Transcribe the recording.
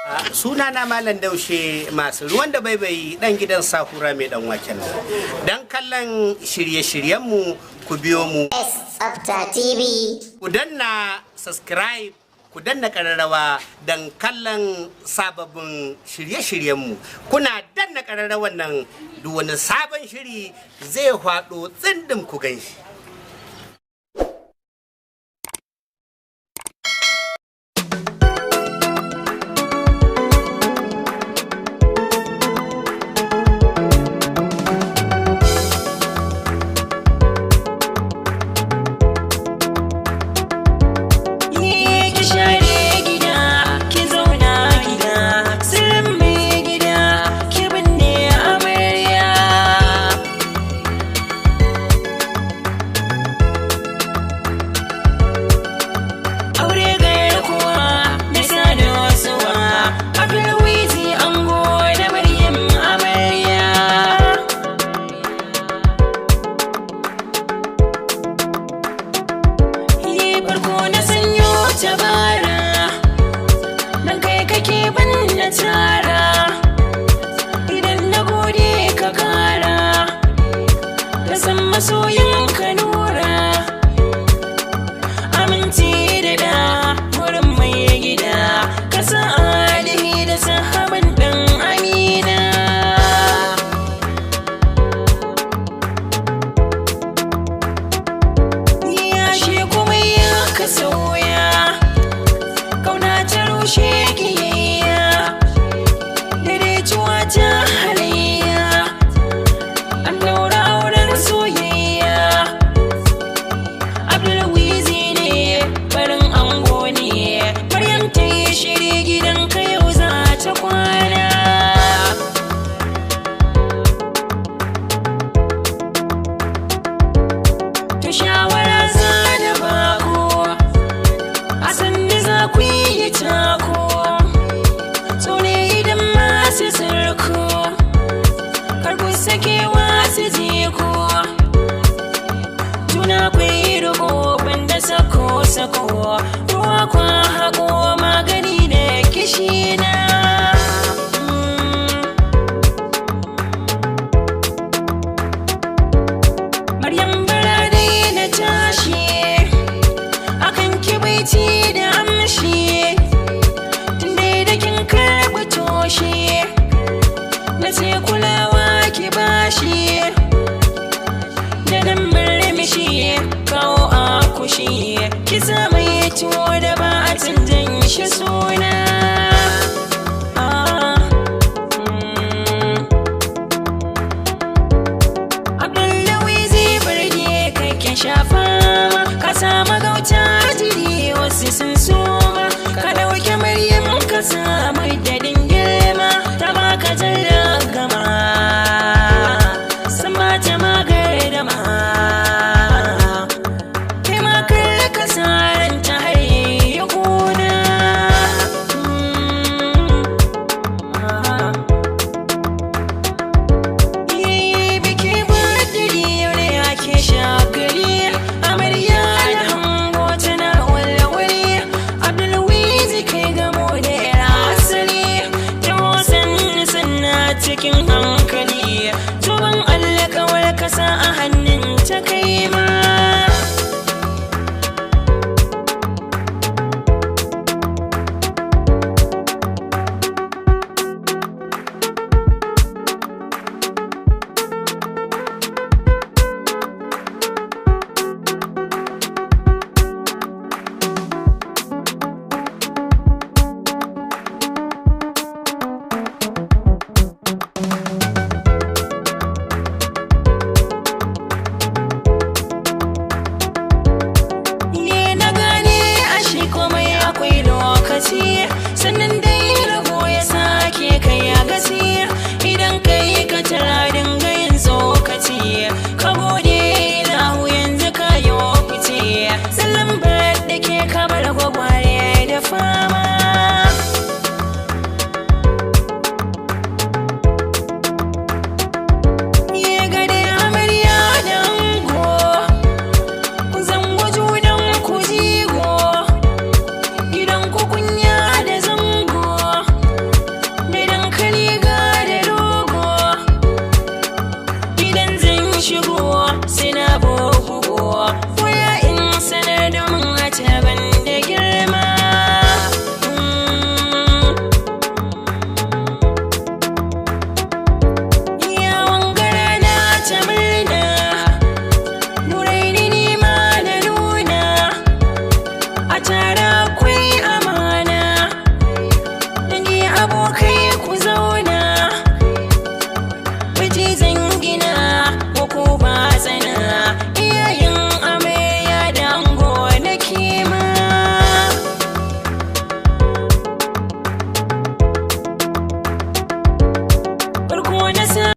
Sunana Malam Daushe masu ruwan da baibayi dan gidan Sahura mai dan waken nan. Dan kallon shirye-shiryenmu ku biyo mu. Tsafta TV. Ku danna subscribe, ku danna kararrawa dan kallon sababbin shirye-shiryenmu. Kuna danna kararrawan nan duk wani sabon shiri zai faɗo tsindin ku ganshi. Masoyin ka nura aminci da da wurin mai gida ka sa alihi da sahaban dan amina ya shi kuma ya ka sauya kauna ta rushe kiyayya dare cuwa ta halayya an daura auren soyayya Abdulwizi ne barin ango ne Maryam ta yi shiri gidan ka yau za ta kwana to shawara za da bako a sanda za ku yi tako so ne idan masu sirko kar ku sakewa su jiko juna kwai rubo banda sako ruwa kwa haƙo magani da kishina Maryam bara dai na tashi akan kibaici da amshi tunda da kin karɓi toshe na sai kulawa ki bashi da dan murmushi kawo akushi ki mai tuwo da ba a canjan shi